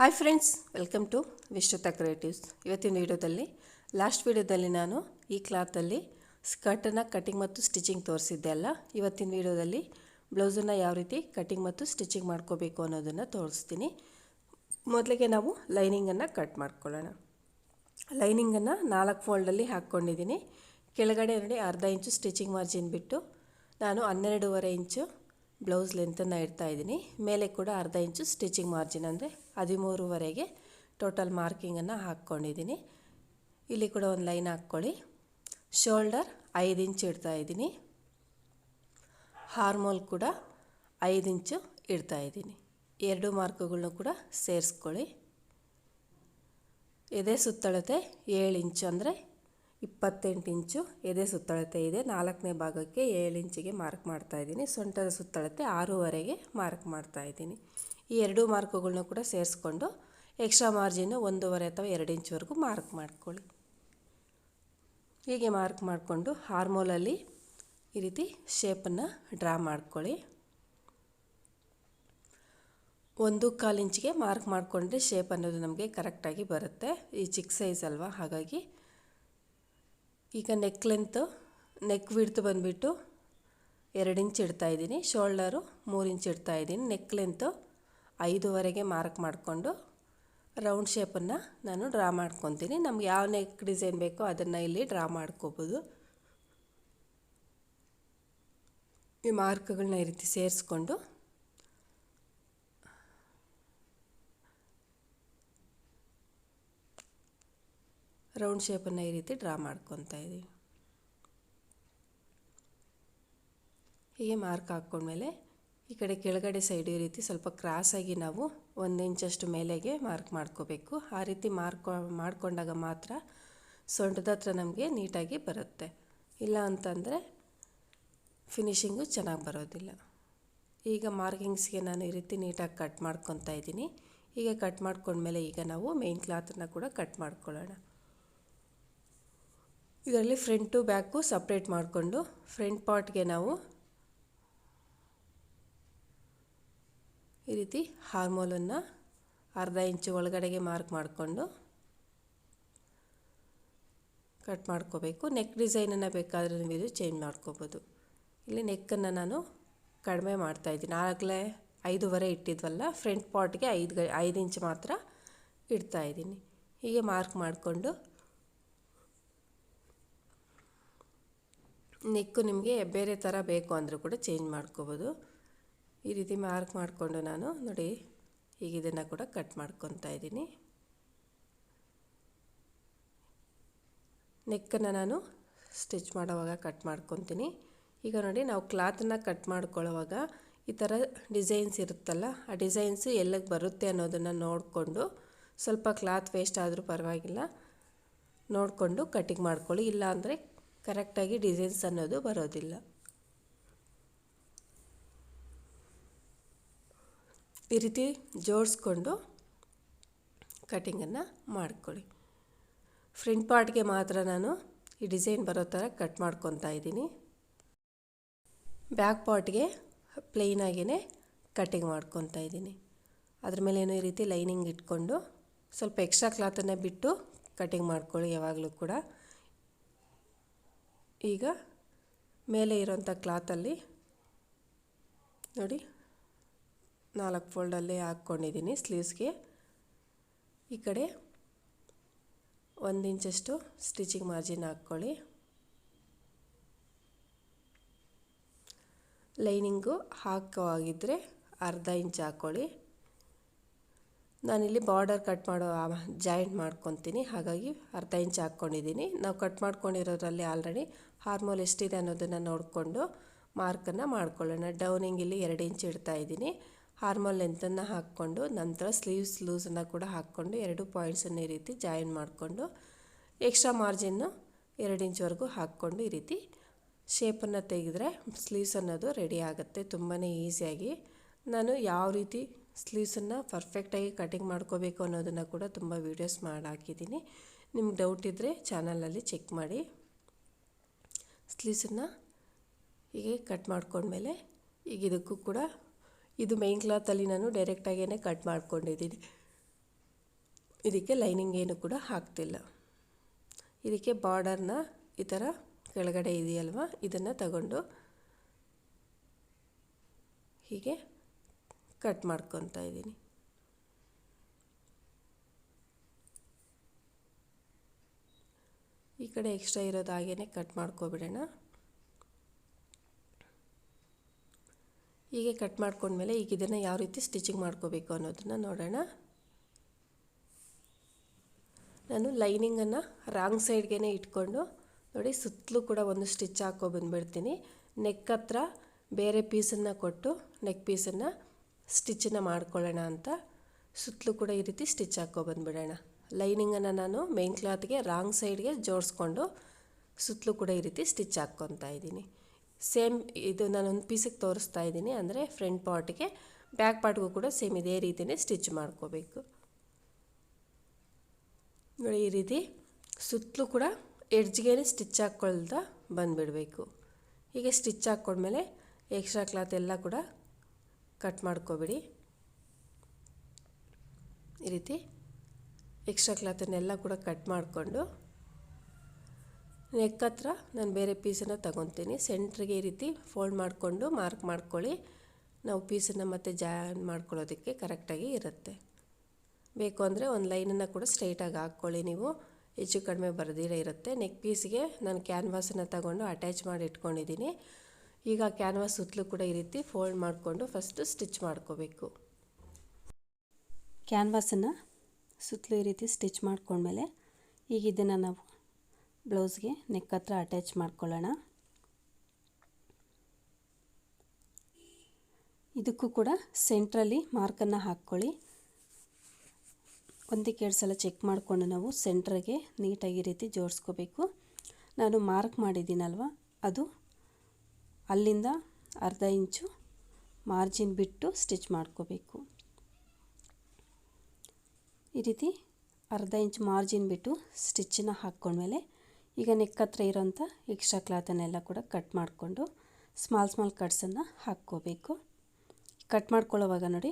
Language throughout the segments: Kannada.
Hi friends, welcome to Vishruta creatives. ಇವತ್ತಿನ ವಿಡಿಯೋದಲ್ಲಿ ಲಾಸ್ಟ್ ವಿಡಿಯೋದಲ್ಲಿ ನಾನು ಈ ಕ್ಲಾತಲ್ಲಿ ಸ್ಕರ್ಟನ್ನು ಕಟಿಂಗ್ ಮತ್ತು ಸ್ಟಿಚಿಂಗ್ ತೋರಿಸಿದ್ದೆ ಅಲ್ಲ. ಇವತ್ತಿನ ವಿಡಿಯೋದಲ್ಲಿ ಬ್ಲೌಸನ್ನು ಯಾವ ರೀತಿ ಕಟಿಂಗ್ ಮತ್ತು ಸ್ಟಿಚಿಂಗ್ ಮಾಡ್ಕೋಬೇಕು ಅನ್ನೋದನ್ನು ತೋರಿಸ್ತೀನಿ. ಮೊದಲಿಗೆ ನಾವು ಲೈನಿಂಗನ್ನು ಕಟ್ ಮಾಡ್ಕೊಳ್ಳೋಣ. ಲೈನಿಂಗನ್ನು 4 ಫೋಲ್ಡಲ್ಲಿ ಹಾಕ್ಕೊಂಡಿದ್ದೀನಿ. ಕೆಳಗಡೆ ನೋಡಿ ಅರ್ಧ ಇಂಚು ಸ್ಟಿಚಿಂಗ್ ಮಾರ್ಜಿನ್ ಬಿಟ್ಟು ನಾನು 12.5 ಇಂಚು ಬ್ಲೌಸ್ ಲೆಂತನ್ನು ಇಡ್ತಾಯಿದ್ದೀನಿ. ಮೇಲೆ ಕೂಡ ಅರ್ಧ ಇಂಚು ಸ್ಟಿಚಿಂಗ್ ಮಾರ್ಜಿನ್ ಅಂದರೆ 13.5 ಟೋಟಲ್ ಮಾರ್ಕಿಂಗನ್ನು ಹಾಕ್ಕೊಂಡಿದ್ದೀನಿ. ಇಲ್ಲಿ ಕೂಡ ಒಂದು ಲೈನ್ ಹಾಕ್ಕೊಳ್ಳಿ. ಶೋಲ್ಡರ್ 5 ಇಂಚು ಇಡ್ತಾಯಿದ್ದೀನಿ. ಹಾರ್ಮೋಲ್ ಕೂಡ 5 ಇಂಚು ಇಡ್ತಾಯಿದ್ದೀನಿ. ಎರಡು ಮಾರ್ಕ್ಗಳನ್ನೂ ಕೂಡ ಸೇರಿಸ್ಕೊಳ್ಳಿ. ಎದೆ ಸುತ್ತಳತೆ 7 ಇಂಚು ಅಂದರೆ 28 ಇಂಚು ಎದೆ ಸುತ್ತಳತೆ ಇದೆ. 4ನೇ ಭಾಗಕ್ಕೆ 7 ಇಂಚಿಗೆ ಮಾರ್ಕ್ ಮಾಡ್ತಾಯಿದ್ದೀನಿ. ಸೊಂಟದ ಸುತ್ತಳತೆ 6.5ಗೆ ಮಾರ್ಕ್ ಮಾಡ್ತಾಯಿದ್ದೀನಿ. ಈ ಎರಡು ಮಾರ್ಕ್ಗಳನ್ನೂ ಕೂಡ ಸೇರಿಸ್ಕೊಂಡು ಎಕ್ಸ್ಟ್ರಾ ಮಾರ್ಜಿನ್ನು 1.5 ಅಥವಾ 2 ಇಂಚ್ವರೆಗೂ ಮಾರ್ಕ್ ಮಾಡ್ಕೊಳ್ಳಿ. ಹೀಗೆ ಮಾರ್ಕ್ ಮಾಡಿಕೊಂಡು ಹಾರ್ಮೋಲಲ್ಲಿ ಈ ರೀತಿ ಶೇಪನ್ನು ಡ್ರಾ ಮಾಡ್ಕೊಳ್ಳಿ. 1.25 ಇಂಚಿಗೆ ಮಾರ್ಕ್ ಮಾಡಿಕೊಂಡ್ರೆ ಶೇಪ್ ಅನ್ನೋದು ನಮಗೆ ಕರೆಕ್ಟಾಗಿ ಬರುತ್ತೆ. ಈ ಚಿಕ್ಕ ಸೈಜ್ ಅಲ್ವಾ, ಹಾಗಾಗಿ ಈಗ ನೆಕ್ ವಿಡ್ತ್ ಬಂದುಬಿಟ್ಟು 2 ಇಂಚ್ ಇಡ್ತಾಯಿದ್ದೀನಿ. ಶೋಲ್ಡರು 3 ಇಂಚ್ ಇಡ್ತಾಯಿದ್ದೀನಿ. ನೆಕ್ ಲೆಂತು 5.5ಗೆ ಮಾರ್ಕ್ ಮಾಡಿಕೊಂಡು ರೌಂಡ್ ಶೇಪನ್ನು ನಾನು ಡ್ರಾ ಮಾಡ್ಕೊತೀನಿ. ನಮ್ಗೆ ಯಾವ ನೆಕ್ ಡಿಸೈನ್ ಬೇಕೋ ಅದನ್ನು ಇಲ್ಲಿ ಡ್ರಾ ಮಾಡ್ಕೋಬೋದು. ಈ ಮಾರ್ಕ್ಗಳನ್ನ ಈ ರೀತಿ ಸೇರಿಸ್ಕೊಂಡು ರೌಂಡ್ ಶೇಪನ್ನು ಈ ರೀತಿ ಡ್ರಾ ಮಾಡ್ಕೊತಾ ಇದ್ದೀವಿ. ಹೀಗೆ ಮಾರ್ಕ್ ಹಾಕ್ಕೊಂಡ್ಮೇಲೆ ಈ ಕಡೆ ಕೆಳಗಡೆ ಸೈಡ್ ಈ ರೀತಿ ಸ್ವಲ್ಪ ಕ್ರಾಸಾಗಿ ನಾವು 1 ಇಂಚಷ್ಟು ಮೇಲೆಗೆ ಮಾರ್ಕ್ ಮಾಡ್ಕೋಬೇಕು. ಆ ರೀತಿ ಮಾಡ್ಕೊಂಡಾಗ ಮಾತ್ರ ಸೊಂಟದ ಹತ್ರ ನಮಗೆ ನೀಟಾಗಿ ಬರುತ್ತೆ. ಇಲ್ಲ ಅಂತಂದರೆ ಫಿನಿಶಿಂಗು ಚೆನ್ನಾಗಿ ಬರೋದಿಲ್ಲ. ಈಗ ಮಾರ್ಕಿಂಗ್ಸ್ಗೆ ನಾನು ಈ ರೀತಿ ನೀಟಾಗಿ ಕಟ್ ಮಾಡ್ಕೊತಾ ಇದ್ದೀನಿ. ಈಗ ಕಟ್ ಮಾಡ್ಕೊಂಡ್ಮೇಲೆ ಈಗ ನಾವು ಮೇನ್ ಕ್ಲಾತನ್ನು ಕೂಡ ಕಟ್ ಮಾಡ್ಕೊಳ್ಳೋಣ. ಇದರಲ್ಲಿ ಫ್ರಂಟು ಬ್ಯಾಕು ಸಪ್ರೇಟ್ ಮಾಡಿಕೊಂಡು ಫ್ರಂಟ್ ಪಾರ್ಟ್ಗೆ ನಾವು ಈ ರೀತಿ ಹಾರ್ಮೋಲನ್ನು ಅರ್ಧ ಇಂಚು ಒಳಗಡೆಗೆ ಮಾರ್ಕ್ ಮಾಡಿಕೊಂಡು ಕಟ್ ಮಾಡ್ಕೋಬೇಕು. ನೆಕ್ ಡಿಸೈನನ್ನು ಬೇಕಾದರೆ ನೀವು ಇದು ಚೇಂಜ್ ಮಾಡ್ಕೋಬೋದು. ಇಲ್ಲಿ ನೆಕ್ಕನ್ನು ನಾನು ಕಡಿಮೆ ಮಾಡ್ತಾಯಿದ್ದೀನಿ. ಆಗಲೇ 5.5 ಇಟ್ಟಿದ್ವಲ್ಲ, ಫ್ರಂಟ್ ಪಾರ್ಟ್ಗೆ 5 ಇಂಚ್ ಮಾತ್ರ ಇಡ್ತಾಯಿದ್ದೀನಿ. ಹೀಗೆ ಮಾರ್ಕ್ ಮಾಡಿಕೊಂಡು ನೆಕ್ಕು ನಿಮಗೆ ಬೇರೆ ಥರ ಬೇಕು ಅಂದರೂ ಕೂಡ ಚೇಂಜ್ ಮಾಡ್ಕೋಬೋದು. ಈ ರೀತಿ ಮಾರ್ಕ್ ಮಾಡಿಕೊಂಡು ನಾನು ನೋಡಿ ಈಗ ಇದನ್ನು ಕೂಡ ಕಟ್ ಮಾಡ್ಕೊತಾ ಇದ್ದೀನಿ. ನೆಕ್ಕನ್ನು ನಾನು ಸ್ಟಿಚ್ ಮಾಡೋವಾಗ ಕಟ್ ಮಾಡ್ಕೊತೀನಿ. ಈಗ ನೋಡಿ ನಾವು ಕ್ಲಾತನ್ನು ಕಟ್ ಮಾಡ್ಕೊಳ್ಳೋವಾಗ ಈ ಥರ ಡಿಸೈನ್ಸ್ ಇರುತ್ತಲ್ಲ, ಆ ಡಿಸೈನ್ಸು ಎಲ್ಲಿಗೆ ಬರುತ್ತೆ ಅನ್ನೋದನ್ನು ನೋಡಿಕೊಂಡು ಸ್ವಲ್ಪ ಕ್ಲಾತ್ ವೇಸ್ಟ್ ಆದರೂ ಪರವಾಗಿಲ್ಲ ನೋಡಿಕೊಂಡು ಕಟಿಂಗ್ ಮಾಡ್ಕೊಳ್ಳಿ. ಇಲ್ಲ ಅಂದರೆ ಕರೆಕ್ಟಾಗಿ ಡಿಸೈನ್ಸ್ ಅನ್ನೋದು ಬರೋದಿಲ್ಲ. ಈ ರೀತಿ ಜೋಡಿಸ್ಕೊಂಡು ಕಟಿಂಗನ್ನು ಮಾಡ್ಕೊಳ್ಳಿ. ಫ್ರಂಟ್ ಪಾರ್ಟ್ಗೆ ಮಾತ್ರ ನಾನು ಈ ಡಿಸೈನ್ ಬರೋ ಥರ ಕಟ್ ಮಾಡ್ಕೊತಾ ಇದ್ದೀನಿ. ಬ್ಯಾಕ್ ಪಾರ್ಟ್ಗೆ ಪ್ಲೇನಾಗಿಯೇ ಕಟಿಂಗ್ ಮಾಡ್ಕೊತಾ ಇದ್ದೀನಿ. ಅದ್ರ ಮೇಲೇನು ಈ ರೀತಿ ಲೈನಿಂಗ್ ಇಟ್ಕೊಂಡು ಸ್ವಲ್ಪ ಎಕ್ಸ್ಟ್ರಾ ಕ್ಲಾತನ್ನು ಬಿಟ್ಟು ಕಟಿಂಗ್ ಮಾಡ್ಕೊಳ್ಳಿ ಯಾವಾಗಲೂ ಕೂಡ. ಈಗ ಮೇಲೆ ಇರೋಂಥ ಕ್ಲಾತಲ್ಲಿ ನೋಡಿ 4 ಫೋಲ್ಡಲ್ಲಿ ಹಾಕ್ಕೊಂಡಿದ್ದೀನಿ. ಸ್ಲೀವ್ಸ್ಗೆ ಈ ಕಡೆ 1 ಇಂಚಷ್ಟು ಸ್ಟಿಚಿಂಗ್ ಮಾರ್ಜಿನ್ ಹಾಕ್ಕೊಳ್ಳಿ. ಲೈನಿಂಗು ಹಾಕೋವಾಗಿದ್ದರೆ ಅರ್ಧ ಇಂಚ್ ಹಾಕ್ಕೊಳ್ಳಿ. ನಾನಿಲ್ಲಿ ಬಾರ್ಡರ್ ಕಟ್ ಮಾಡೋ ಜಾಯಿಂಟ್ ಮಾಡ್ಕೊತೀನಿ, ಹಾಗಾಗಿ ಅರ್ಧ ಇಂಚ್ ಹಾಕ್ಕೊಂಡಿದ್ದೀನಿ. ನಾವು ಕಟ್ ಮಾಡ್ಕೊಂಡಿರೋದ್ರಲ್ಲಿ ಆಲ್ರೆಡಿ ಹಾರ್ಮೋಲ್ ಎಷ್ಟಿದೆ ಅನ್ನೋದನ್ನು ನೋಡಿಕೊಂಡು ಮಾರ್ಕನ್ನು ಮಾಡ್ಕೊಳ್ಳೋಣ. ಡೌನಿಂಗ್ ಇಲ್ಲಿ 2 ಇಂಚ್ ಇಡ್ತಾಯಿದ್ದೀನಿ. ಹಾರ್ಮೋಲ್ ಲೆಂತನ್ನು ಹಾಕ್ಕೊಂಡು ನಂತರ ಸ್ಲೀವ್ಸ್ ಲೂಸನ್ನು ಕೂಡ ಹಾಕ್ಕೊಂಡು 2 ಪಾಯಿಂಟ್ಸನ್ನು ಈ ರೀತಿ ಜಾಯಿನ್ ಮಾಡಿಕೊಂಡು ಎಕ್ಸ್ಟ್ರಾ ಮಾರ್ಜಿನ್ನು 2 ಇಂಚ್ವರೆಗೂ ಹಾಕ್ಕೊಂಡು ಈ ರೀತಿ ಶೇಪನ್ನು ತೆಗೆದ್ರೆ ಸ್ಲೀವ್ಸ್ ಅನ್ನೋದು ರೆಡಿ ಆಗುತ್ತೆ ತುಂಬಾ ಈಸಿಯಾಗಿ. ನಾನು ಯಾವ ರೀತಿ ಸ್ಲೀವ್ಸನ್ನು ಪರ್ಫೆಕ್ಟಾಗಿ ಕಟಿಂಗ್ ಮಾಡ್ಕೋಬೇಕು ಅನ್ನೋದನ್ನು ಕೂಡ ತುಂಬ ವೀಡಿಯೋಸ್ ಮಾಡಿ ಹಾಕಿದ್ದೀನಿ. ನಿಮ್ಗೆ ಡೌಟ್ ಇದ್ದರೆ ಚಾನಲಲ್ಲಿ ಚೆಕ್ ಮಾಡಿ. ಸ್ಲೀವ್ಸನ್ನು ಹೀಗೆ ಕಟ್ ಮಾಡ್ಕೊಂಡ್ಮೇಲೆ ಈಗ ಇದಕ್ಕೂ ಕೂಡ ಇದು ಮೈನ್ ಕ್ಲಾತಲ್ಲಿ ನಾನು ಡೈರೆಕ್ಟಾಗೇ ಕಟ್ ಮಾಡ್ಕೊಂಡಿದ್ದೀನಿ. ಇದಕ್ಕೆ ಲೈನಿಂಗ್ ಏನು ಕೂಡ ಹಾಕ್ತಿಲ್ಲ. ಇದಕ್ಕೆ ಬಾರ್ಡರ್ನ ಈ ಥರ ಕೆಳಗಡೆ ಇದೆಯಲ್ವ, ಇದನ್ನು ತಗೊಂಡು ಹೀಗೆ ಕಟ್ ಮಾಡ್ಕೊತಾ ಇದ್ದೀನಿ. ಈ ಕಡೆ ಎಕ್ಸ್ಟ್ರಾ ಇರೋದು ಹಾಗೇ ಕಟ್ ಮಾಡ್ಕೊಬಿಡೋಣ. ಹೀಗೆ ಕಟ್ ಮಾಡ್ಕೊಂಡ್ಮೇಲೆ ಈಗ ಇದನ್ನು ಯಾವ ರೀತಿ ಸ್ಟಿಚಿಂಗ್ ಮಾಡ್ಕೋಬೇಕು ಅನ್ನೋದನ್ನು ನೋಡೋಣ. ನಾನು ಲೈನಿಂಗನ್ನು ರಾಂಗ್ ಸೈಡ್ಗೆ ಇಟ್ಕೊಂಡು ನೋಡಿ ಸುತ್ತಲೂ ಕೂಡ ಒಂದು ಸ್ಟಿಚ್ ಬಂದುಬಿಡ್ತೀನಿ. ನೆಕ್ ಹತ್ರ ಬೇರೆ ಪೀಸನ್ನು ಕೊಟ್ಟು ನೆಕ್ ಪೀಸನ್ನು ಸ್ಟಿಚ್ಚನ್ನು ಮಾಡ್ಕೊಳ್ಳೋಣ ಅಂತ ಸುತ್ತಲೂ ಕೂಡ ಈ ರೀತಿ ಸ್ಟಿಚ್ ಬಂದುಬಿಡೋಣ. ಲೈನಿಂಗನ್ನು ನಾನು ಮೇನ್ ಕ್ಲಾತ್ಗೆ ರಾಂಗ್ ಸೈಡ್ಗೆ ಜೋಡಿಸ್ಕೊಂಡು ಸುತ್ತಲೂ ಕೂಡ ಈ ರೀತಿ ಸ್ಟಿಚ್ ಹಾಕ್ಕೊತಾ ಇದ್ದೀನಿ. ಸೇಮ್ ಇದು ನಾನೊಂದು ಪೀಸಿಗೆ ತೋರಿಸ್ತಾ ಇದ್ದೀನಿ, ಅಂದರೆ ಫ್ರಂಟ್ ಪಾರ್ಟ್ಗೆ, ಬ್ಯಾಕ್ ಪಾರ್ಟ್ಗೂ ಕೂಡ ಸೇಮ್ ಇದೇ ರೀತಿಯೇ ಸ್ಟಿಚ್ ಮಾಡ್ಕೋಬೇಕು. ನೋಡಿ ಈ ರೀತಿ ಸುತ್ತಲೂ ಕೂಡ ಎಡ್ಜ್ಗೆ ಸ್ಟಿಚ್ ಹಾಕ್ಕೊಳ್ತಾ ಬಂದುಬಿಡಬೇಕು. ಹೀಗೆ ಸ್ಟಿಚ್ ಹಾಕ್ಕೊಂಡ್ಮೇಲೆ ಎಕ್ಸ್ಟ್ರಾ ಕ್ಲಾತ್ ಎಲ್ಲ ಕೂಡ ಕಟ್ ಮಾಡ್ಕೊಬಿಡಿ. ಈ ರೀತಿ ಎಕ್ಸ್ಟ್ರಾ ಕ್ಲಾತನ್ನೆಲ್ಲ ಕೂಡ ಕಟ್ ಮಾಡಿಕೊಂಡು ನೆಕ್ ಹತ್ರ ನಾನು ಬೇರೆ ಪೀಸನ್ನು ತಗೊತೀನಿ. ಸೆಂಟ್ರಿಗೆ ಈ ರೀತಿ ಫೋಲ್ಡ್ ಮಾಡಿಕೊಂಡು ಮಾರ್ಕ್ ಮಾಡ್ಕೊಳ್ಳಿ. ನಾವು ಪೀಸನ್ನು ಮತ್ತೆ ಜಾಯಿನ್ ಮಾಡ್ಕೊಳ್ಳೋದಕ್ಕೆ ಕರೆಕ್ಟಾಗಿ ಇರುತ್ತೆ. ಬೇಕು ಅಂದರೆ ಒಂದು ಲೈನನ್ನು ಕೂಡ ಸ್ಟ್ರೈಟಾಗಿ ಹಾಕ್ಕೊಳ್ಳಿ. ನೀವು ಹೆಚ್ಚು ಕಡಿಮೆ ಬರೆದಿರೇ ಇರುತ್ತೆ. ನೆಕ್ ಪೀಸ್ಗೆ ನಾನು ಕ್ಯಾನ್ವಾಸನ್ನು ತಗೊಂಡು ಅಟ್ಯಾಚ್ ಮಾಡಿ ಇಟ್ಕೊಂಡಿದ್ದೀನಿ. ಈಗ ಕ್ಯಾನ್ವಾಸ್ ಸುತ್ತಲೂ ಕೂಡ ಈ ರೀತಿ ಫೋಲ್ಡ್ ಮಾಡಿಕೊಂಡು ಫಸ್ಟು ಸ್ಟಿಚ್ ಮಾಡ್ಕೋಬೇಕು. ಕ್ಯಾನ್ವಾಸನ್ನು ಸುತ್ತಲೂ ಈ ರೀತಿ ಸ್ಟಿಚ್ ಮಾಡ್ಕೊಂಡ್ಮೇಲೆ ಈಗ ಇದನ್ನು ನಾವು ಬ್ಲೌಸ್ಗೆ ನೆಕ್ ಹತ್ರ ಅಟ್ಯಾಚ್ ಮಾಡ್ಕೊಳ್ಳೋಣ. ಇದಕ್ಕೂ ಕೂಡ ಸೆಂಟ್ರಲ್ಲಿ ಮಾರ್ಕನ್ನು ಹಾಕ್ಕೊಳ್ಳಿ. ಒಂದಕ್ಕೆ ಎರಡು ಸಲ ಚೆಕ್ ಮಾಡಿಕೊಂಡು ನಾವು ಸೆಂಟ್ರಿಗೆ ನೀಟಾಗಿ ಈ ರೀತಿ ಜೋಡಿಸ್ಕೋಬೇಕು. ನಾನು ಮಾರ್ಕ್ ಮಾಡಿದ್ದೀನಲ್ವ, ಅದು ಅಲ್ಲಿಂದ ಅರ್ಧ ಇಂಚು ಮಾರ್ಜಿನ್ ಬಿಟ್ಟು ಸ್ಟಿಚ್ ಮಾಡ್ಕೋಬೇಕು. ಈ ರೀತಿ ಅರ್ಧ ಇಂಚ್ ಮಾರ್ಜಿನ್ ಬಿಟ್ಟು ಸ್ಟಿಚ್ಚನ್ನು ಹಾಕ್ಕೊಂಡ್ಮೇಲೆ ಈಗ ನೆಕ್ ಹತ್ರ ಇರೋಂಥ ಎಕ್ಸ್ಟ್ರಾ ಕ್ಲಾತನ್ನೆಲ್ಲ ಕೂಡ ಕಟ್ ಮಾಡಿಕೊಂಡು ಸ್ಮಾಲ್ ಕಟ್ಸನ್ನು ಹಾಕ್ಕೋಬೇಕು. ಕಟ್ ಮಾಡ್ಕೊಳ್ಳೋವಾಗ ನೋಡಿ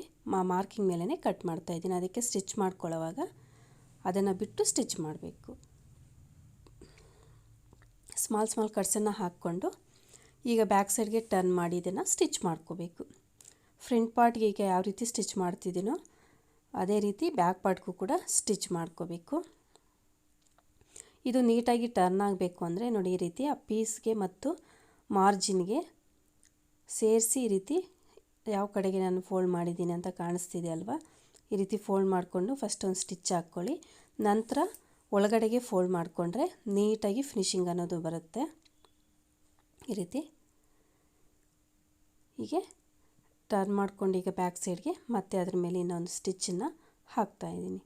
ಮಾರ್ಕಿಂಗ್ ಮೇಲೇ ಕಟ್ ಮಾಡ್ತಾಯಿದ್ದೀನಿ, ಅದಕ್ಕೆ ಸ್ಟಿಚ್ ಮಾಡ್ಕೊಳ್ಳೋವಾಗ ಅದನ್ನು ಬಿಟ್ಟು ಸ್ಟಿಚ್ ಮಾಡಬೇಕು. ಸ್ಮಾಲ್ ಕಟ್ಸನ್ನು ಹಾಕ್ಕೊಂಡು ಈಗ ಬ್ಯಾಕ್ ಸೈಡ್ಗೆ ಟರ್ನ್ ಮಾಡಿ ಇದನ್ನು ಸ್ಟಿಚ್ ಮಾಡ್ಕೋಬೇಕು. ಫ್ರಂಟ್ ಪಾರ್ಟ್ಗೆ ಈಗ ಯಾವ ರೀತಿ ಸ್ಟಿಚ್ ಮಾಡ್ತಿದ್ದೀನೋ ಅದೇ ರೀತಿ ಬ್ಯಾಕ್ ಪಾರ್ಟ್ಗೂ ಕೂಡ ಸ್ಟಿಚ್ ಮಾಡ್ಕೋಬೇಕು. ಇದು ನೀಟಾಗಿ ಟರ್ನ್ ಆಗಬೇಕು ಅಂದರೆ ನೋಡಿ ಈ ರೀತಿ ಆ ಪೀಸ್ಗೆ ಮತ್ತು ಮಾರ್ಜಿನ್ಗೆ ಸೇರಿಸಿ ಈ ರೀತಿ ಯಾವ ಕಡೆಗೆ ನಾನು ಫೋಲ್ಡ್ ಮಾಡಿದ್ದೀನಿ ಅಂತ ಕಾಣಿಸ್ತಿದೆ ಅಲ್ವಾ, ಈ ರೀತಿ ಫೋಲ್ಡ್ ಮಾಡಿಕೊಂಡು ಫಸ್ಟ್ ಒಂದು ಸ್ಟಿಚ್ ಹಾಕ್ಕೊಳ್ಳಿ. ನಂತರ ಒಳಗಡೆಗೆ ಫೋಲ್ಡ್ ಮಾಡಿಕೊಂಡ್ರೆ ನೀಟಾಗಿ ಫಿನಿಶಿಂಗ್ ಅನ್ನೋದು ಬರುತ್ತೆ. ಈ ರೀತಿ ಹೀಗೆ ಟರ್ನ್ ಮಾಡ್ಕೊಂಡು ಈಗ ಬ್ಯಾಕ್ ಸೈಡ್ಗೆ ಮತ್ತೆ ಅದ್ರ ಮೇಲೆ ಇನ್ನೊಂದು ಸ್ಟಿಚ್ಚನ್ನು ಹಾಕ್ತಾಯಿದ್ದೀನಿ.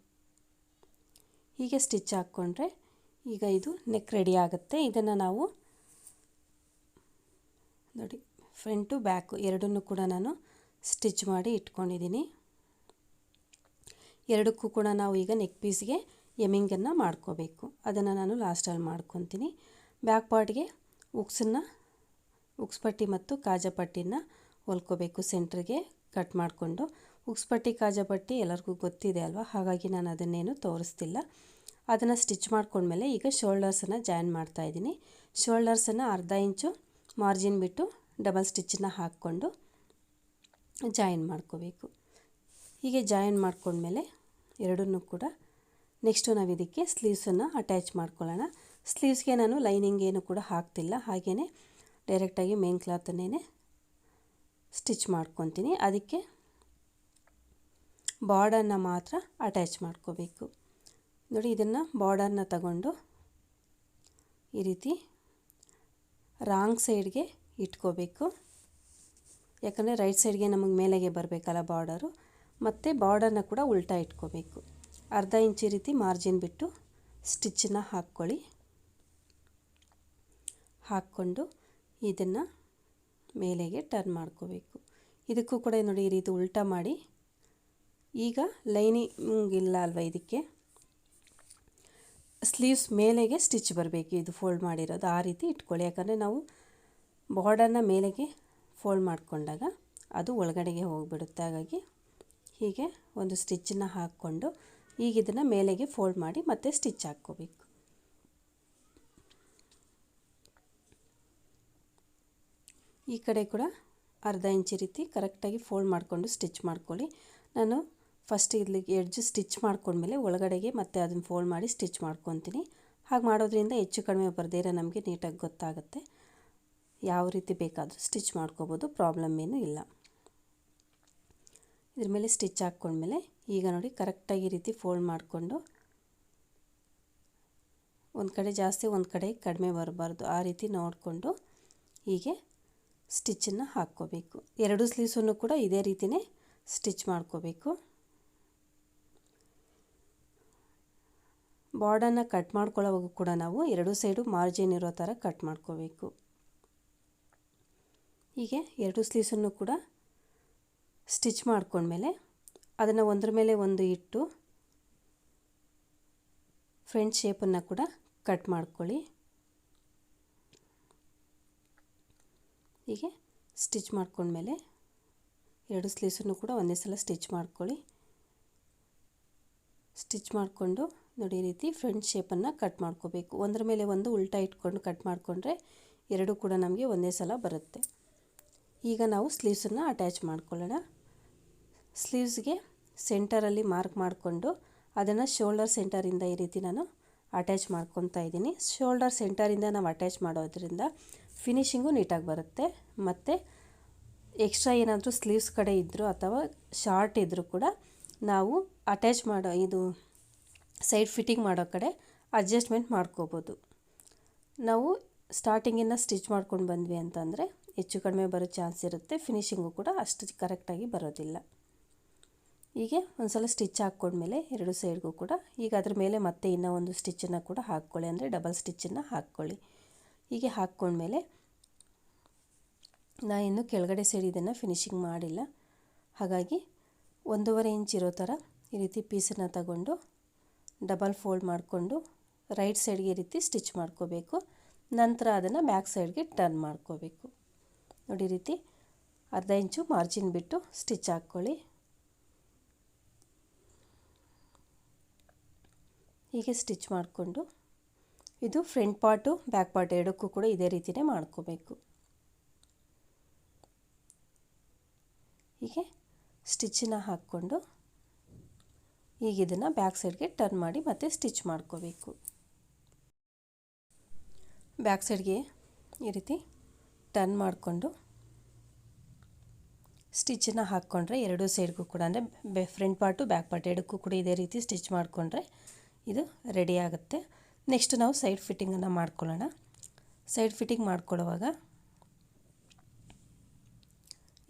ಹೀಗೆ ಸ್ಟಿಚ್ ಹಾಕ್ಕೊಂಡ್ರೆ ಈಗ ಇದು ನೆಕ್ ರೆಡಿ ಆಗುತ್ತೆ. ಇದನ್ನು ನಾವು ನೋಡಿ ಫ್ರಂಟು ಬ್ಯಾಕು ಎರಡನ್ನೂ ಕೂಡ ನಾನು ಸ್ಟಿಚ್ ಮಾಡಿ ಇಟ್ಕೊಂಡಿದ್ದೀನಿ. ಎರಡಕ್ಕೂ ಕೂಡ ನಾವು ಈಗ ನೆಕ್ ಪೀಸ್ಗೆ ಎಮಿಂಗನ್ನು ಮಾಡ್ಕೋಬೇಕು. ಅದನ್ನು ನಾನು ಲಾಸ್ಟಲ್ಲಿ ಮಾಡ್ಕೊತೀನಿ. ಬ್ಯಾಕ್ ಪಾರ್ಟ್ಗೆ ಉಕ್ಸ್ ಪಟ್ಟಿ ಮತ್ತು ಕಾಜಾ ಪಟ್ಟಿನ ಹೊಲ್ಕೋಬೇಕು. ಸೆಂಟ್ರಿಗೆ ಕಟ್ ಮಾಡಿಕೊಂಡು ಉಕ್ಸ್ ಪಟ್ಟಿ ಕಾಜಾ ಪಟ್ಟಿ ಎಲ್ಲರಿಗೂ ಗೊತ್ತಿದೆ ಅಲ್ವಾ, ಹಾಗಾಗಿ ನಾನು ಅದನ್ನೇನು ತೋರಿಸ್ತಿಲ್ಲ. ಅದನ್ನು ಸ್ಟಿಚ್ ಮಾಡ್ಕೊಂಡ್ಮೇಲೆ ಈಗ ಶೋಲ್ಡರ್ಸನ್ನು ಜಾಯಿನ್ ಮಾಡ್ತಾಯಿದ್ದೀನಿ. ಶೋಲ್ಡರ್ಸನ್ನು ಅರ್ಧ ಇಂಚು ಮಾರ್ಜಿನ್ ಬಿಟ್ಟು ಡಬಲ್ ಸ್ಟಿಚ್ಚನ್ನು ಹಾಕ್ಕೊಂಡು ಜಾಯಿನ್ ಮಾಡ್ಕೋಬೇಕು. ಹೀಗೆ ಜಾಯಿನ್ ಮಾಡ್ಕೊಂಡ್ಮೇಲೆ ಎರಡನ್ನೂ ಕೂಡ ನೆಕ್ಸ್ಟು ನಾವು ಇದಕ್ಕೆ ಸ್ಲೀವ್ಸನ್ನು ಅಟ್ಯಾಚ್ ಮಾಡ್ಕೊಳ್ಳೋಣ. ಸ್ಲೀವ್ಸ್ಗೆ ನಾನು ಲೈನಿಂಗ್ ಏನು ಕೂಡ ಹಾಕ್ತಿಲ್ಲ, ಹಾಗೆಯೇ ಡೈರೆಕ್ಟಾಗಿ ಮೇನ್ ಕ್ಲಾತನ್ನೇ ಸ್ಟಿಚ್ ಮಾಡ್ಕೊತೀನಿ. ಅದಕ್ಕೆ ಬಾರ್ಡರ್ನ ಮಾತ್ರ ಅಟ್ಯಾಚ್ ಮಾಡ್ಕೋಬೇಕು. ನೋಡಿ ಇದನ್ನು ಬಾರ್ಡರ್ನ ತಗೊಂಡು ಈ ರೀತಿ ರಾಂಗ್ ಸೈಡ್ಗೆ ಇಟ್ಕೋಬೇಕು. ಯಾಕಂದರೆ ರೈಟ್ ಸೈಡ್ಗೆ ನಮಗೆ ಮೇಲೆಗೆ ಬರಬೇಕಲ್ಲ ಬಾರ್ಡರು, ಮತ್ತು ಬಾರ್ಡರ್ನ ಕೂಡ ಉಲ್ಟಾ ಇಟ್ಕೋಬೇಕು. ಅರ್ಧ ಇಂಚ್ ರೀತಿ ಮಾರ್ಜಿನ್ ಬಿಟ್ಟು ಸ್ಟಿಚ್ಚನ್ನು ಹಾಕ್ಕೊಳ್ಳಿ. ಹಾಕ್ಕೊಂಡು ಇದನ್ನು ಮೇಲೆಗೆ ಟರ್ನ್ ಮಾಡ್ಕೋಬೇಕು. ಇದಕ್ಕೂ ಕೂಡ ನೋಡಿ ಈ ರೀತಿ ಉಲ್ಟಾ ಮಾಡಿ, ಈಗ ಲೈನಿಂಗ್ ಇಲ್ಲ ಅಲ್ವ, ಇದಕ್ಕೆ ಸ್ಲೀವ್ಸ್ ಮೇಲೆಗೆ ಸ್ಟಿಚ್ ಬರಬೇಕು. ಇದು ಫೋಲ್ಡ್ ಮಾಡಿರೋದು ಆ ರೀತಿ ಇಟ್ಕೊಳ್ಳಿ. ಯಾಕಂದರೆ ನಾವು ಬಾರ್ಡರ್ನ ಮೇಲೆಗೆ ಫೋಲ್ಡ್ ಮಾಡಿಕೊಂಡಾಗ ಅದು ಒಳಗಡೆಗೆ ಹೋಗಿಬಿಡುತ್ತೆ. ಹಾಗಾಗಿ ಹೀಗೆ ಒಂದು ಸ್ಟಿಚ್ಚನ್ನು ಹಾಕ್ಕೊಂಡು ಈಗ ಇದನ್ನು ಮೇಲೆಗೆ ಫೋಲ್ಡ್ ಮಾಡಿ ಮತ್ತೆ ಸ್ಟಿಚ್ ಹಾಕ್ಕೋಬೇಕು. ಈ ಕಡೆ ಕೂಡ ಅರ್ಧ ಇಂಚ್ ರೀತಿ ಕರೆಕ್ಟಾಗಿ ಫೋಲ್ಡ್ ಮಾಡಿಕೊಂಡು ಸ್ಟಿಚ್ ಮಾಡ್ಕೊಳ್ಳಿ. ನಾನು ಫಸ್ಟ್ ಇಲ್ಲಿಗೆ ಎಡ್ಜ್ ಸ್ಟಿಚ್ ಮಾಡ್ಕೊಂಡ್ಮೇಲೆ ಒಳಗಡೆಗೆ ಮತ್ತೆ ಅದನ್ನು ಫೋಲ್ಡ್ ಮಾಡಿ ಸ್ಟಿಚ್ ಮಾಡ್ಕೊತೀನಿ. ಹಾಗೆ ಮಾಡೋದ್ರಿಂದ ಹೆಚ್ಚು ಕಡಿಮೆ ಬರದೇ ನಮಗೆ ನೀಟಾಗಿ ಗೊತ್ತಾಗುತ್ತೆ. ಯಾವ ರೀತಿ ಬೇಕಾದರೂ ಸ್ಟಿಚ್ ಮಾಡ್ಕೋಬೋದು, ಪ್ರಾಬ್ಲಮ್ ಏನೂ ಇಲ್ಲ. ಇದ್ರ ಮೇಲೆ ಸ್ಟಿಚ್ ಹಾಕ್ಕೊಂಡ್ಮೇಲೆ ಈಗ ನೋಡಿ ಕರೆಕ್ಟಾಗಿ ಈ ರೀತಿ ಫೋಲ್ಡ್ ಮಾಡಿಕೊಂಡು ಒಂದು ಕಡೆ ಜಾಸ್ತಿ ಒಂದು ಕಡೆ ಕಡಿಮೆ ಬರಬಾರ್ದು, ಆ ರೀತಿ ನೋಡಿಕೊಂಡು ಹೀಗೆ ಸ್ಟಿಚ್ಚನ್ನು ಹಾಕ್ಕೋಬೇಕು. ಎರಡು ಸ್ಲೀವ್ಸನ್ನು ಕೂಡ ಇದೇ ರೀತಿಯೇ ಸ್ಟಿಚ್ ಮಾಡ್ಕೋಬೇಕು. ಬಾರ್ಡನ್ನು ಕಟ್ ಮಾಡ್ಕೊಳ್ಳೋವಾಗ ಕೂಡ ನಾವು ಎರಡು ಸೈಡು ಮಾರ್ಜಿನ್ ಇರೋ ಥರ ಕಟ್ ಮಾಡ್ಕೋಬೇಕು. ಹೀಗೆ ಎರಡು ಸ್ಲೀವ್ಸನ್ನು ಕೂಡ ಸ್ಟಿಚ್ ಮಾಡ್ಕೊಂಡ್ಮೇಲೆ ಅದನ್ನು ಒಂದರ ಮೇಲೆ ಒಂದು ಇಟ್ಟು ಫ್ರಂಟ್ ಶೇಪನ್ನು ಕೂಡ ಕಟ್ ಮಾಡ್ಕೊಳ್ಳಿ. ಹೀಗೆ ಸ್ಟಿಚ್ ಮಾಡ್ಕೊಂಡ್ಮೇಲೆ ಎರಡು ಸ್ಲೀವ್ಸನ್ನು ಕೂಡ ಒಂದೇ ಸಲ ಸ್ಟಿಚ್ ಮಾಡ್ಕೊಳ್ಳಿ. ಸ್ಟಿಚ್ ಮಾಡಿಕೊಂಡು ನೋಡಿ ಈ ರೀತಿ ಫ್ರಂಟ್ ಶೇಪನ್ನು ಕಟ್ ಮಾಡ್ಕೋಬೇಕು. ಒಂದರ ಮೇಲೆ ಒಂದು ಉಲ್ಟಾ ಇಟ್ಕೊಂಡು ಕಟ್ ಮಾಡಿಕೊಂಡ್ರೆ ಎರಡೂ ಕೂಡ ನಮಗೆ ಒಂದೇ ಸಲ ಬರುತ್ತೆ. ಈಗ ನಾವು ಸ್ಲೀವ್ಸನ್ನು ಅಟ್ಯಾಚ್ ಮಾಡ್ಕೊಳ್ಳೋಣ. ಸ್ಲೀವ್ಸ್ಗೆ ಸೆಂಟರಲ್ಲಿ ಮಾರ್ಕ್ ಮಾಡಿಕೊಂಡು ಅದನ್ನು ಶೋಲ್ಡರ್ ಸೆಂಟರಿಂದ ಈ ರೀತಿ ನಾನು ಅಟ್ಯಾಚ್ ಮಾಡ್ಕೊತಾ ಇದ್ದೀನಿ. ಶೋಲ್ಡರ್ ಸೆಂಟರಿಂದ ನಾವು ಅಟ್ಯಾಚ್ ಮಾಡೋದ್ರಿಂದ ಫಿನಿಶಿಂಗು ನೀಟಾಗಿ ಬರುತ್ತೆ. ಮತ್ತು ಎಕ್ಸ್ಟ್ರಾ ಏನಾದರೂ ಸ್ಲೀವ್ಸ್ ಕಡೆ ಇದ್ದರೂ ಅಥವಾ ಶಾರ್ಟ್ ಇದ್ದರೂ ಕೂಡ ನಾವು ಅಟ್ಯಾಚ್ ಮಾಡೋ ಇದು ಸೈಡ್ ಫಿಟ್ಟಿಂಗ್ ಮಾಡೋ ಕಡೆ ಅಡ್ಜಸ್ಟ್ಮೆಂಟ್ ಮಾಡ್ಕೋಬೋದು. ನಾವು ಸ್ಟಾರ್ಟಿಂಗಿಂದ ಸ್ಟಿಚ್ ಮಾಡ್ಕೊಂಡು ಬಂದ್ವಿ ಅಂತಂದರೆ ಹೆಚ್ಚು ಕಡಿಮೆ ಬರೋ ಚಾನ್ಸ್ ಇರುತ್ತೆ. ಫಿನಿಶಿಂಗು ಕೂಡ ಅಷ್ಟು ಕರೆಕ್ಟಾಗಿ ಬರೋದಿಲ್ಲ. ಹೀಗೆ ಒಂದು ಸಲ ಸ್ಟಿಚ್ ಹಾಕ್ಕೊಂಡ್ಮೇಲೆ ಎರಡು ಸೈಡ್ಗೂ ಕೂಡ ಈಗ ಅದ್ರ ಮೇಲೆ ಮತ್ತೆ ಇನ್ನೂ ಒಂದು ಸ್ಟಿಚ್ಚನ್ನು ಕೂಡ ಹಾಕ್ಕೊಳ್ಳಿ, ಅಂದರೆ ಡಬಲ್ ಸ್ಟಿಚ್ಚನ್ನು ಹಾಕ್ಕೊಳ್ಳಿ. ಹೀಗೆ ಹಾಕ್ಕೊಂಡ್ಮೇಲೆ ನಾನು ಇನ್ನು ಕೆಳಗಡೆ ಸೈಡ್ ಇದನ್ನು ಫಿನಿಶಿಂಗ್ ಮಾಡಿಲ್ಲ. ಹಾಗಾಗಿ 1.5 ಇಂಚ್ ಇರೋ ಥರ ಈ ರೀತಿ ಪೀಸನ್ನು ತಗೊಂಡು ಡಬಲ್ ಫೋಲ್ಡ್ ಮಾಡಿಕೊಂಡು ರೈಟ್ ಸೈಡ್ಗೆ ಈ ರೀತಿ ಸ್ಟಿಚ್ ಮಾಡ್ಕೋಬೇಕು. ನಂತರ ಅದನ್ನು ಬ್ಯಾಕ್ ಸೈಡ್ಗೆ ಟರ್ನ್ ಮಾಡ್ಕೋಬೇಕು. ನೋಡಿ ಈ ರೀತಿ ಅರ್ಧ ಇಂಚು ಮಾರ್ಜಿನ್ ಬಿಟ್ಟು ಸ್ಟಿಚ್ ಹಾಕ್ಕೊಳ್ಳಿ. ಹೀಗೆ ಸ್ಟಿಚ್ ಮಾಡಿಕೊಂಡು ಇದು ಫ್ರಂಟ್ ಪಾರ್ಟು ಬ್ಯಾಕ್ ಪಾರ್ಟ್ ಎರಡಕ್ಕೂ ಕೂಡ ಇದೇ ರೀತಿಯೇ ಮಾಡ್ಕೋಬೇಕು. ಹೀಗೆ ಸ್ಟಿಚ್ಚನ್ನು ಹಾಕ್ಕೊಂಡು ಈಗ ಇದನ್ನು ಬ್ಯಾಕ್ ಸೈಡ್ಗೆ ಟರ್ನ್ ಮಾಡಿ ಮತ್ತೆ ಸ್ಟಿಚ್ ಮಾಡ್ಕೋಬೇಕು. ಬ್ಯಾಕ್ ಸೈಡ್ಗೆ ಈ ರೀತಿ ಟರ್ನ್ ಮಾಡಿಕೊಂಡು ಸ್ಟಿಚ್ಚನ್ನು ಹಾಕ್ಕೊಂಡ್ರೆ ಎರಡೂ ಸೈಡ್ಗೂ ಕೂಡ ಅಂದರೆ ಫ್ರಂಟ್ ಪಾರ್ಟು ಬ್ಯಾಕ್ ಪಾರ್ಟ್ ಎರಡಕ್ಕೂ ಕೂಡ ಇದೇ ರೀತಿ ಸ್ಟಿಚ್ ಮಾಡಿಕೊಂಡ್ರೆ ಇದು ರೆಡಿ ಆಗುತ್ತೆ. ನೆಕ್ಸ್ಟ್ ನಾವು ಸೈಡ್ ಫಿಟ್ಟಿಂಗನ್ನು ಮಾಡ್ಕೊಳ್ಳೋಣ. ಸೈಡ್ ಫಿಟ್ಟಿಂಗ್ ಮಾಡ್ಕೊಳ್ಳುವಾಗ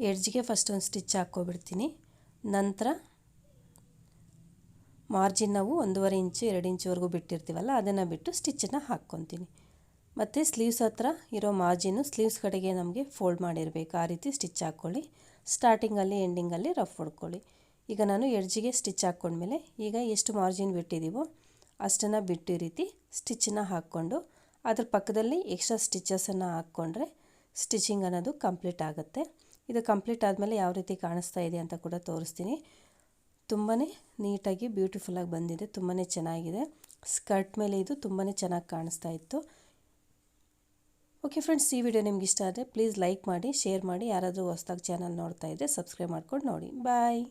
ಎಡ್ಜ್ಗೆ ಫಸ್ಟ್ ಒಂದು ಸ್ಟಿಚ್ ಹಾಕ್ಕೊಬಿಡ್ತೀನಿ. ನಂತರ ಮಾರ್ಜಿನ್ ನಾವು 1.5 ಇಂಚು 2 ಇಂಚ್ವರೆಗೂ ಬಿಟ್ಟಿರ್ತೀವಲ್ಲ ಅದನ್ನು ಬಿಟ್ಟು ಸ್ಟಿಚ್ಚನ್ನು ಹಾಕ್ಕೊತೀನಿ. ಮತ್ತು ಸ್ಲೀವ್ಸ್ ಹತ್ರ ಇರೋ ಮಾರ್ಜಿನ್ನು ಸ್ಲೀವ್ಸ್ ಕಡೆಗೆ ನಮಗೆ ಫೋಲ್ಡ್ ಮಾಡಿರಬೇಕು, ಆ ರೀತಿ ಸ್ಟಿಚ್ ಹಾಕ್ಕೊಳ್ಳಿ. ಸ್ಟಾರ್ಟಿಂಗಲ್ಲಿ ಎಂಡಿಂಗಲ್ಲಿ ರಫ್ ಹೊಡ್ಕೊಳ್ಳಿ. ಈಗ ನಾನು ಎಡ್ಜಿಗೆ ಸ್ಟಿಚ್ ಹಾಕ್ಕೊಂಡ್ಮೇಲೆ ಈಗ ಎಷ್ಟು ಮಾರ್ಜಿನ್ ಬಿಟ್ಟಿದ್ದೀವೋ ಅಷ್ಟನ್ನು ಬಿಟ್ಟು ಈ ರೀತಿ ಸ್ಟಿಚ್ಚನ್ನು ಹಾಕ್ಕೊಂಡು ಅದ್ರ ಪಕ್ಕದಲ್ಲಿ ಎಕ್ಸ್ಟ್ರಾ ಸ್ಟಿಚಸನ್ನು ಹಾಕ್ಕೊಂಡ್ರೆ ಸ್ಟಿಚಿಂಗ್ ಅನ್ನೋದು ಕಂಪ್ಲೀಟ್ ಆಗುತ್ತೆ. ಇದು ಕಂಪ್ಲೀಟ್ ಆದಮೇಲೆ ಯಾವ ರೀತಿ ಕಾಣಿಸ್ತಾ ಇದೆ ಅಂತ ಕೂಡ ತೋರಿಸ್ತೀನಿ. ತುಂಬಾ ನೀಟಾಗಿ ಬ್ಯೂಟಿಫುಲ್ಲಾಗಿ ಬಂದಿದೆ, ತುಂಬಾ ಚೆನ್ನಾಗಿದೆ. ಸ್ಕರ್ಟ್ ಮೇಲೆ ಇದು ತುಂಬಾ ಚೆನ್ನಾಗಿ ಕಾಣಿಸ್ತಾ ಇತ್ತು. ಓಕೆ ಫ್ರೆಂಡ್ಸ್, ಈ ವಿಡಿಯೋ ನಿಮ್ಗೆ ಇಷ್ಟ ಆದರೆ ಪ್ಲೀಸ್ ಲೈಕ್ ಮಾಡಿ, ಶೇರ್ ಮಾಡಿ. ಯಾರಾದರೂ ಹೊಸದಾಗಿ ಚಾನಲ್ ನೋಡ್ತಾ ಇದ್ದರೆ ಸಬ್ಸ್ಕ್ರೈಬ್ ಮಾಡ್ಕೊಂಡು ನೋಡಿ. ಬಾಯ್.